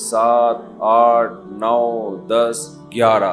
7, 8, 9, 10, 11,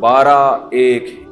12,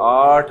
8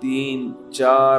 3, 4,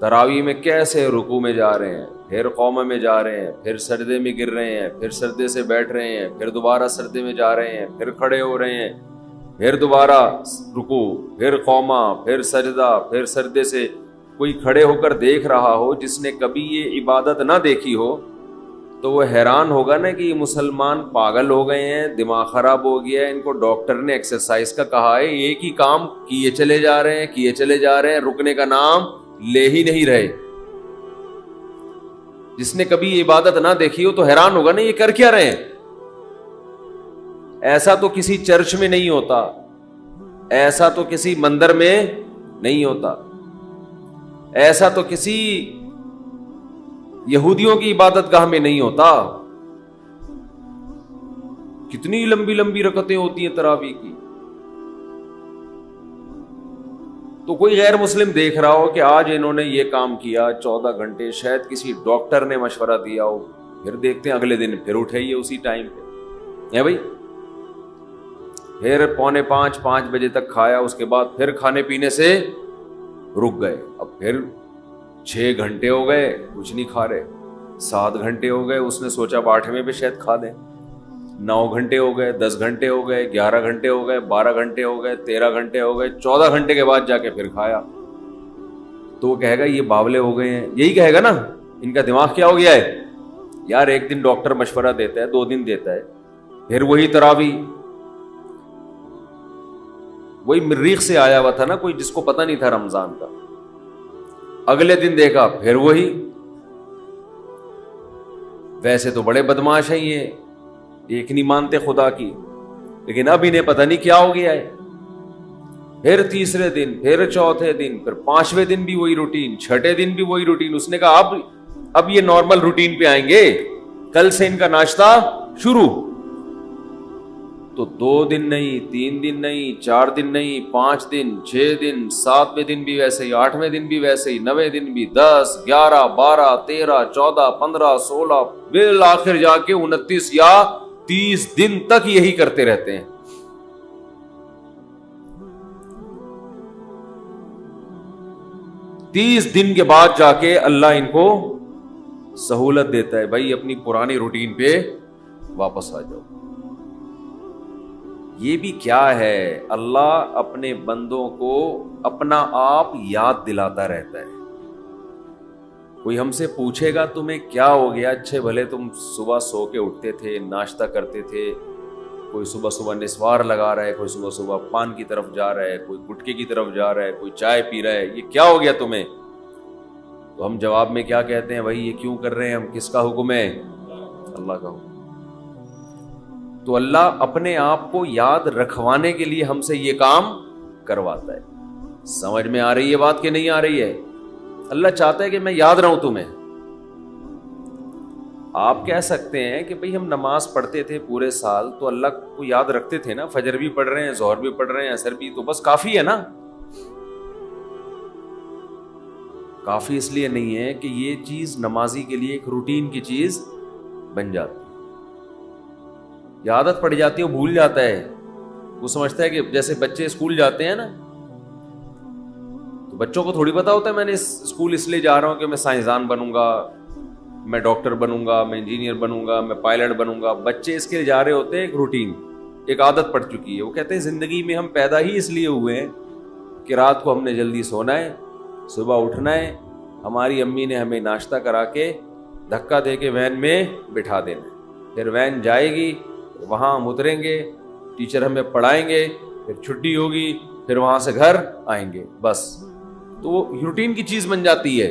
تراویح میں کیسے رکوع میں جا رہے ہیں، پھر قومہ میں جا رہے ہیں، پھر سجدے میں گر رہے ہیں، پھر سجدے سے بیٹھ رہے ہیں، پھر دوبارہ سجدے میں جا رہے ہیں، پھر کھڑے ہو رہے ہیں، پھر دوبارہ رکوع، پھر قومہ، پھر سجدہ، پھر سجدے سے۔ کوئی کھڑے ہو کر دیکھ رہا ہو جس نے کبھی یہ عبادت نہ دیکھی ہو تو وہ حیران ہوگا نا کہ یہ مسلمان پاگل ہو گئے ہیں، دماغ خراب ہو گیا ہے، ان کو ڈاکٹر نے ایکسرسائز کا کہا ہے، ایک ہی کام کیے چلے جا رہے ہیں، کیے چلے جا رہے ہیں، رکنے کا نام لے ہی نہیں رہے۔ جس نے کبھی یہ عبادت نہ دیکھی ہو تو حیران ہوگا نا یہ کر کیا رہے ہیں۔ ایسا تو کسی چرچ میں نہیں ہوتا، ایسا تو کسی مندر میں نہیں ہوتا، ایسا تو کسی یہودیوں کی عبادت گاہ میں نہیں ہوتا۔ کتنی لمبی لمبی رکعتیں ہوتی ہیں تراویح کی۔ تو کوئی غیر مسلم دیکھ رہا ہو کہ آج انہوں نے یہ کام کیا 14 گھنٹے، شاید کسی ڈاکٹر نے مشورہ دیا ہو، پھر دیکھتے ہیں اگلے دن پھر اٹھے یہ اسی ٹائم پہ ہے بھائی، پھر 4:45 بجے تک کھایا، اس کے بعد پھر کھانے پینے سے رک گئے، اب پھر 6 گھنٹے ہو گئے کچھ نہیں کھا رہے، 7 گھنٹے ہو گئے، اس نے سوچا 8ویں پہ شاید کھا دیں، 9 گھنٹے ہو گئے، 10 گھنٹے ہو گئے، 11 گھنٹے ہو گئے، 12 گھنٹے ہو گئے، 13 گھنٹے ہو گئے، 14 گھنٹے کے بعد جا کے پھر کھایا، تو وہ کہے گا یہ باولے ہو گئے ہیں، یہی کہے گا نا، ان کا دماغ کیا ہو گیا ہے یار۔ ایک دن ڈاکٹر مشورہ دیتا ہے، 2 دن دیتا ہے، پھر وہی تراویح، وہی مریخ سے آیا ہوا تھا نا کوئی جس کو پتہ نہیں تھا رمضان کا، اگلے دن دیکھا پھر وہی۔ ویسے تو بڑے بدماش ہیں یہ، ایک نہیں مانتے خدا کی، لیکن اب انہیں پتہ نہیں کیا ہو گیا ہے۔ پھر تیسرے دن، پھر چوتھے دن، پھر 5ویں دن بھی وہی روٹین، 6ٹھے دن بھی وہی روٹین۔ اس نے کہا اب یہ نارمل روٹین پہ آئیں گے، کل سے ان کا ناشتہ شروع۔ تو 2 دن نہیں، 3 دن نہیں، 4 دن نہیں، 5 دن، 6 دن، 7ویں دن بھی ویسے ہی، 8ویں دن بھی ویسے ہی، 9ویں دن بھی، 10، 11، 12، 13، 14، 15، 16، بالآخر جا کے 29 یا 30 دن تک یہی کرتے رہتے ہیں۔ تیس دن کے بعد جا کے اللہ ان کو سہولت دیتا ہے، بھائی اپنی پرانی روٹین پہ واپس آ جاؤ۔ یہ بھی کیا ہے، اللہ اپنے بندوں کو اپنا آپ یاد دلاتا رہتا ہے۔ کوئی ہم سے پوچھے گا تمہیں کیا ہو گیا، اچھے بھلے تم صبح سو کے اٹھتے تھے، ناشتہ کرتے تھے، کوئی صبح صبح نسوار لگا رہا ہے، کوئی صبح صبح پان کی طرف جا رہا ہے، کوئی گٹکے کی طرف جا رہا ہے، کوئی چائے پی رہا ہے، یہ کیا ہو گیا تمہیں؟ تو ہم جواب میں کیا کہتے ہیں، بھائی یہ کیوں کر رہے ہیں ہم، کس کا حکم ہے؟ اللہ کا حکم۔ تو اللہ اپنے آپ کو یاد رکھوانے کے لیے ہم سے یہ کام کرواتا ہے۔ سمجھ میں آ رہی ہے بات کہ نہیں آ رہی ہے؟ اللہ چاہتا ہے کہ میں یاد رہوں تمہیں۔ آپ کہہ سکتے ہیں کہ بھئی ہم نماز پڑھتے تھے پورے سال تو اللہ کو یاد رکھتے تھے نا، فجر بھی پڑھ رہے ہیں، ظہر بھی پڑھ رہے ہیں، عصر بھی، تو بس کافی ہے نا۔ کافی اس لیے نہیں ہے کہ یہ چیز نمازی کے لیے ایک روٹین کی چیز بن جاتی، یہ عادت پڑ جاتی ہے، وہ بھول جاتا ہے۔ وہ سمجھتا ہے کہ جیسے بچے اسکول جاتے ہیں نا، تو بچوں کو تھوڑی پتا ہوتا ہے میں نے اسکول اس لیے جا رہا ہوں کہ میں سائنسدان بنوں گا، میں ڈاکٹر بنوں گا، میں انجینئر بنوں گا، میں پائلٹ بنوں گا۔ بچے اس کے لیے جا رہے ہوتے ہیں، ایک روٹین، ایک عادت پڑ چکی ہے۔ وہ کہتے ہیں زندگی میں ہم پیدا ہی اس لیے ہوئے ہیں کہ رات کو ہم نے جلدی سونا ہے، صبح اٹھنا ہے، ہماری امی نے ہمیں ناشتہ کرا کے دھکا دے کے وین میں بٹھا دینا ہے، پھر وین جائے گی، وہاں ہم اتریں گے، ٹیچر ہمیں پڑھائیں گے، پھر چھٹی ہوگی، پھر وہاں سے گھر آئیں گے، بس۔ تو وہ روٹین کی چیز بن جاتی ہے۔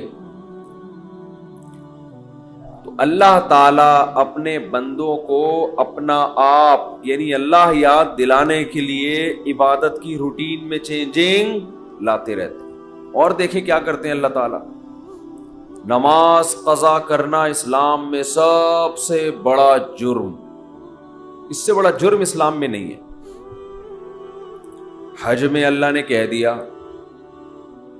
تو اللہ تعالیٰ اپنے بندوں کو اپنا آپ یعنی اللہ یاد دلانے کے لیے عبادت کی روٹین میں چینجنگ لاتے رہتے ہیں۔ اور دیکھیں کیا کرتے ہیں اللہ تعالیٰ، نماز قضا کرنا اسلام میں سب سے بڑا جرم، اس سے بڑا جرم اسلام میں نہیں ہے۔ حج میں اللہ نے کہہ دیا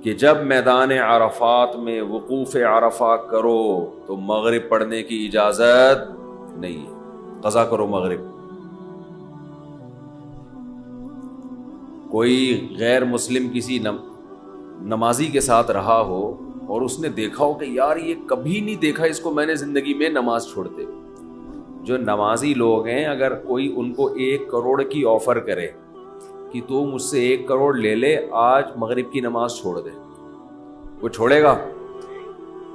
کہ جب میدان عرفات میں وقوف عرفہ کرو تو مغرب پڑھنے کی اجازت نہیں ہے، قضا کرو مغرب۔ کوئی غیر مسلم کسی نمازی کے ساتھ رہا ہو اور اس نے دیکھا ہو کہ یار یہ کبھی نہیں دیکھا اس کو میں نے زندگی میں نماز چھوڑتے. جو نمازی لوگ ہیں اگر کوئی ان کو 1 کروڑ کی آفر کرے کہ تو مجھ سے 1 کروڑ لے لے, آج مغرب کی نماز چھوڑ دے, وہ چھوڑے گا؟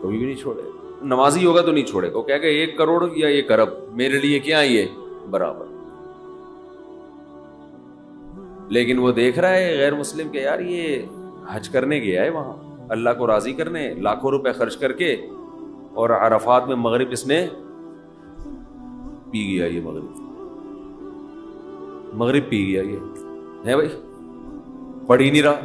کبھی بھی نہیں چھوڑے. نمازی ہوگا تو نہیں چھوڑے گا, وہ کہے گا 1 کروڑ یا 1 ارب میرے لیے کیا یہ برابر. لیکن وہ دیکھ رہا ہے غیر مسلم کہ یار یہ حج کرنے گیا ہے وہاں اللہ کو راضی کرنے, لاکھوں روپے خرچ کر کے, اور عرفات میں مغرب اس نے پی گیا. یہ مغرب پی گیا. یہ ہے بھائی, پڑھ ہی نہیں رہا.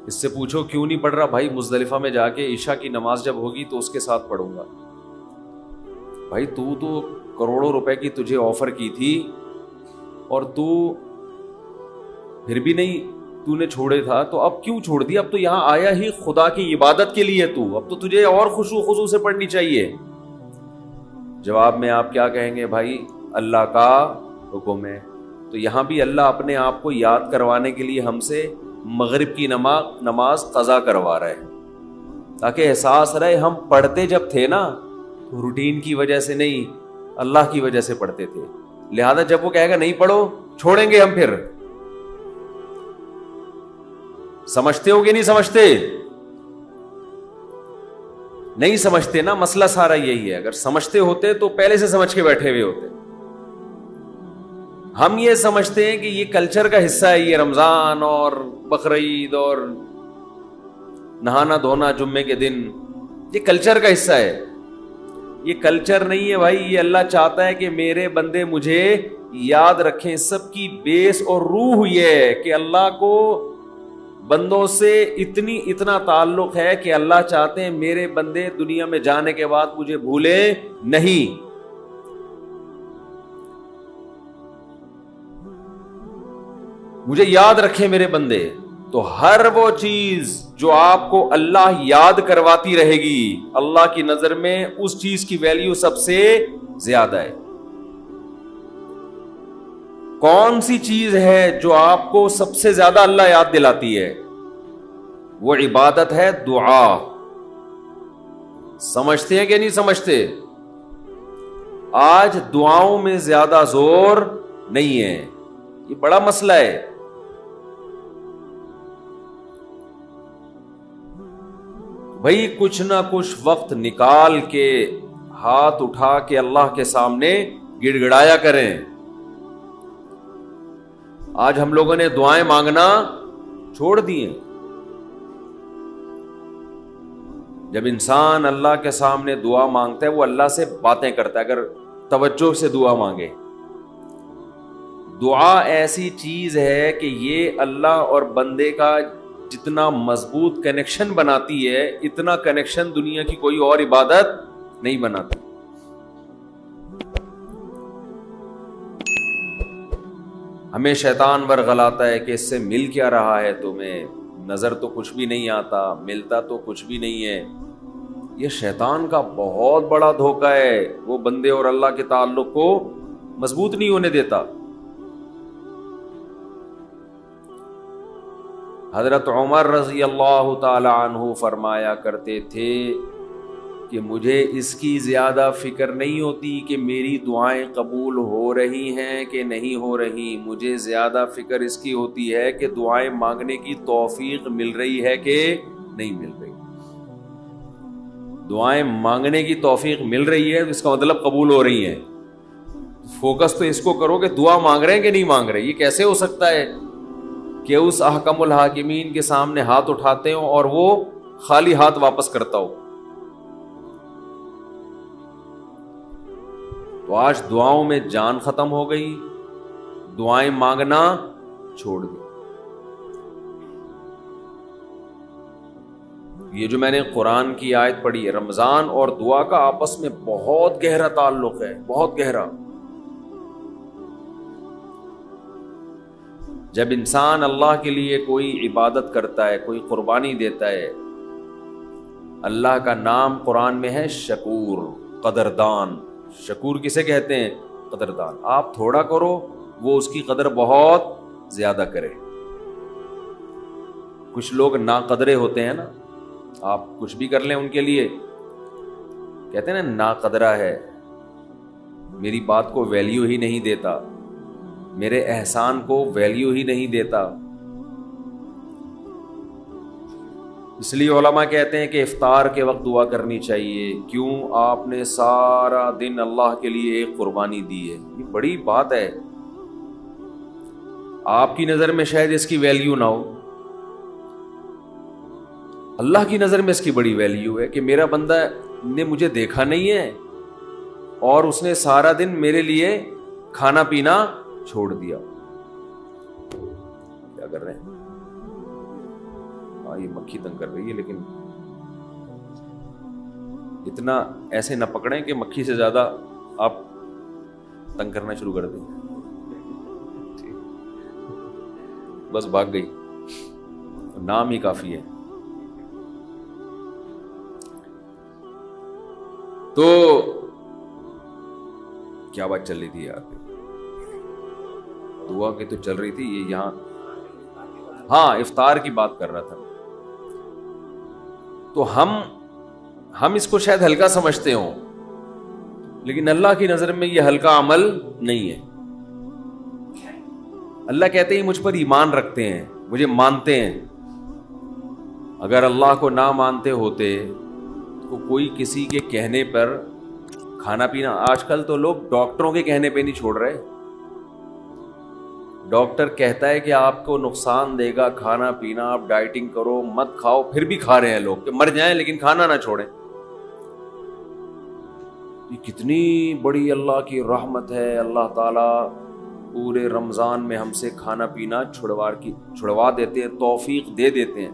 اس سے پوچھو کیوں نہیں پڑھ رہا؟ بھائی مزدلفہ میں جا کے عشاء کی نماز جب ہوگی تو اس کے ساتھ پڑھوں گا. بھائی تو کروڑوں روپے کی تجھے آفر کی تھی اور تو پھر بھی نہیں, تو نے چھوڑے تھا تو اب کیوں چھوڑ دیا؟ اب تو یہاں آیا ہی خدا کی عبادت کے لیے, تو اب تو تجھے اور خشوع خضوع سے پڑھنی چاہیے. جواب میں آپ کیا کہیں گے؟ بھائی اللہ کا حکم ہے. تو یہاں بھی اللہ اپنے آپ کو یاد کروانے کے لیے ہم سے مغرب کی نماز قضا کروا رہا ہے, تاکہ احساس رہے ہم پڑھتے جب تھے نا تو روٹین کی وجہ سے نہیں, اللہ کی وجہ سے پڑھتے تھے. لہذا جب وہ کہے گا نہیں پڑھو, چھوڑیں گے ہم. پھر سمجھتے ہو کہ نہیں سمجھتے؟ نہیں سمجھتے نا, مسئلہ سارا یہی ہے. اگر سمجھتے ہوتے تو پہلے سے سمجھ کے بیٹھے ہوئے ہوتے. ہم یہ سمجھتے ہیں کہ یہ کلچر کا حصہ ہے, یہ رمضان اور بقرعید اور نہانا دھونا جمعے کے دن, یہ کلچر کا حصہ ہے. یہ کلچر نہیں ہے بھائی. یہ اللہ چاہتا ہے کہ میرے بندے مجھے یاد رکھیں. سب کی بیس اور روح یہ ہے کہ اللہ کو بندوں سے اتنا تعلق ہے کہ اللہ چاہتے ہیں میرے بندے دنیا میں جانے کے بعد مجھے بھولے نہیں. مجھے یاد رکھیں میرے بندے. تو ہر وہ چیز جو آپ کو اللہ یاد کرواتی رہے گی, اللہ کی نظر میں اس چیز کی ویلیو سب سے زیادہ ہے. کون سی چیز ہے جو آپ کو سب سے زیادہ اللہ یاد دلاتی ہے؟ وہ عبادت ہے دعا. سمجھتے ہیں کہ نہیں سمجھتے؟ آج دعاؤں میں زیادہ زور نہیں ہے. یہ بڑا مسئلہ ہے. بھائی کچھ نہ کچھ وقت نکال کے ہاتھ اٹھا کے اللہ کے سامنے گڑ گڑایا کریں. آج ہم لوگوں نے دعائیں مانگنا چھوڑ دی ہیں. جب انسان اللہ کے سامنے دعا مانگتا ہے وہ اللہ سے باتیں کرتا ہے. اگر توجہ سے دعا مانگے, دعا ایسی چیز ہے کہ یہ اللہ اور بندے کا جتنا مضبوط کنیکشن بناتی ہے, اتنا کنیکشن دنیا کی کوئی اور عبادت نہیں بناتی. ہمیں شیطان ورغلاتا ہے کہ اس سے مل کیا رہا ہے تمہیں, نظر تو کچھ بھی نہیں آتا, ملتا تو کچھ بھی نہیں ہے. یہ شیطان کا بہت بڑا دھوکہ ہے. وہ بندے اور اللہ کے تعلق کو مضبوط نہیں ہونے دیتا. حضرت عمر رضی اللہ تعالی عنہ فرمایا کرتے تھے کہ مجھے اس کی زیادہ فکر نہیں ہوتی کہ میری دعائیں قبول ہو رہی ہیں کہ نہیں ہو رہی. مجھے زیادہ فکر اس کی ہوتی ہے کہ دعائیں مانگنے کی توفیق مل رہی ہے کہ نہیں مل رہی. دعائیں مانگنے کی توفیق مل رہی ہے اس کا مطلب قبول ہو رہی ہیں. فوکس تو اس کو کرو کہ دعا مانگ رہے ہیں کہ نہیں مانگ رہے. یہ کیسے ہو سکتا ہے کہ اس احکم الحاکمین کے سامنے ہاتھ اٹھاتے ہوں اور وہ خالی ہاتھ واپس کرتا ہو. تو آج دعاؤں میں جان ختم ہو گئی, دعائیں مانگنا چھوڑ دی. یہ جو میں نے قرآن کی آیت پڑھی ہے, رمضان اور دعا کا آپس میں بہت گہرا تعلق ہے, بہت گہرا. جب انسان اللہ کے لیے کوئی عبادت کرتا ہے, کوئی قربانی دیتا ہے, اللہ کا نام قرآن میں ہے شکور, قدردان. شکور کسے کہتے ہیں؟ قدردان. آپ تھوڑا کرو وہ اس کی قدر بہت زیادہ کرے. کچھ لوگ ناقدرے ہوتے ہیں نا, آپ کچھ بھی کر لیں ان کے لیے کہتے ہیں نا ناقدرہ ہے, میری بات کو ویلیو ہی نہیں دیتا, میرے احسان کو ویلیو ہی نہیں دیتا. اس لیے علماء کہتے ہیں کہ افطار کے وقت دعا کرنی چاہیے. کیوں؟ آپ نے سارا دن اللہ کے لیے ایک قربانی دی ہے, یہ بڑی بات ہے. آپ کی نظر میں شاید اس کی ویلیو نہ ہو, اللہ کی نظر میں اس کی بڑی ویلیو ہے کہ میرا بندہ نے مجھے دیکھا نہیں ہے اور اس نے سارا دن میرے لیے کھانا پینا چھوڑ دیا. کیا کر رہے ہیں؟ ہاں یہ مکھی تنگ کر رہی ہے, لیکن اتنا ایسے نہ پکڑیں کہ مکھی سے زیادہ آپ تنگ کرنا شروع کر دیں. بس بھاگ گئی, نام ہی کافی ہے. تو کیا بات چل رہی تھی یار؟ دعا کی تو چل رہی تھی یہ یہاں, ہاں افطار کی بات کر رہا تھا. تو ہم اس کو شاید ہلکا سمجھتے ہوں, لیکن اللہ کی نظر میں یہ ہلکا عمل نہیں ہے. اللہ کہتے ہیں مجھ پر ایمان رکھتے ہیں, مجھے مانتے ہیں. اگر اللہ کو نہ مانتے ہوتے تو کوئی کسی کے کہنے پر کھانا پینا, آج کل تو لوگ ڈاکٹروں کے کہنے پہ نہیں چھوڑ رہے. ڈاکٹر کہتا ہے کہ آپ کو نقصان دے گا کھانا پینا, آپ ڈائٹنگ کرو, مت کھاؤ, پھر بھی کھا رہے ہیں لوگ کہ مر جائیں لیکن کھانا نہ چھوڑیں. یہ کتنی بڑی اللہ کی رحمت ہے. اللہ تعالیٰ پورے رمضان میں ہم سے کھانا پینا چھڑوا دیتے ہیں, توفیق دے دیتے ہیں.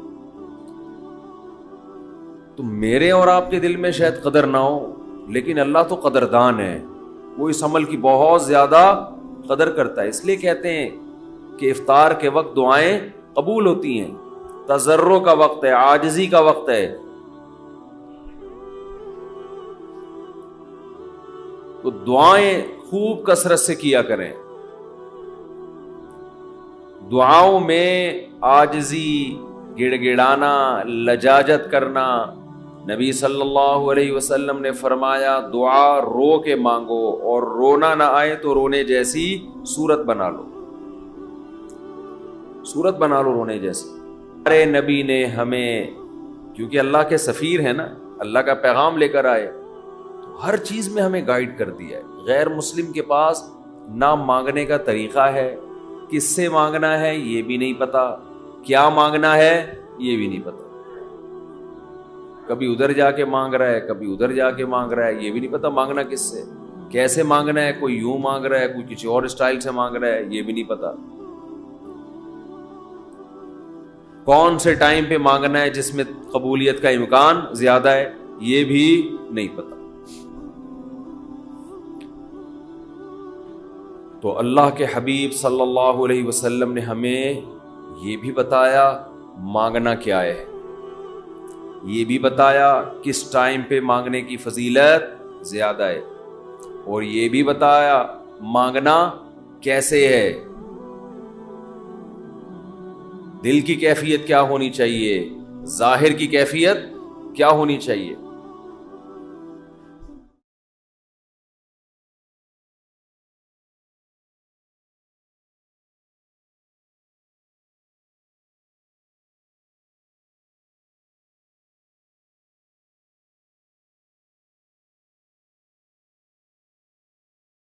تو میرے اور آپ کے دل میں شاید قدر نہ ہو, لیکن اللہ تو قدردان ہے, وہ اس عمل کی بہت زیادہ قدر کرتا ہے. اس لیے کہتے ہیں کہ افطار کے وقت دعائیں قبول ہوتی ہیں. تضرع کا وقت ہے, عاجزی کا وقت ہے. تو دعائیں خوب کثرت سے کیا کریں. دعاؤں میں عاجزی, گڑ گڑانا, لجاجت کرنا. نبی صلی اللہ علیہ وسلم نے فرمایا دعا رو کے مانگو, اور رونا نہ آئے تو رونے جیسی صورت بنا لو, صورت بنا لو رونے جیسی. ہمارے نبی نے ہمیں, کیونکہ اللہ کے سفیر ہیں نا, اللہ کا پیغام لے کر آئے, تو ہر چیز میں ہمیں گائیڈ کر دیا ہے. غیر مسلم کے پاس نہ مانگنے کا طریقہ ہے, کس سے مانگنا ہے یہ بھی نہیں پتا, کیا مانگنا ہے یہ بھی نہیں پتا. کبھی ادھر جا کے مانگ رہا ہے, کبھی ادھر جا کے مانگ رہا ہے, یہ بھی نہیں پتا مانگنا کس سے, کیسے مانگنا ہے. کوئی یوں مانگ رہا ہے, کوئی کسی اور اسٹائل سے مانگ رہا ہے, یہ بھی نہیں پتا. کون سے ٹائم پہ مانگنا ہے جس میں قبولیت کا امکان زیادہ ہے, یہ بھی نہیں پتا. تو اللہ کے حبیب صلی اللہ علیہ وسلم نے ہمیں یہ بھی بتایا مانگنا کیا ہے, یہ بھی بتایا کس ٹائم پہ مانگنے کی فضیلت زیادہ ہے, اور یہ بھی بتایا مانگنا کیسے ہے, دل کی کیفیت کیا ہونی چاہیے, ظاہر کی کیفیت کیا ہونی چاہیے.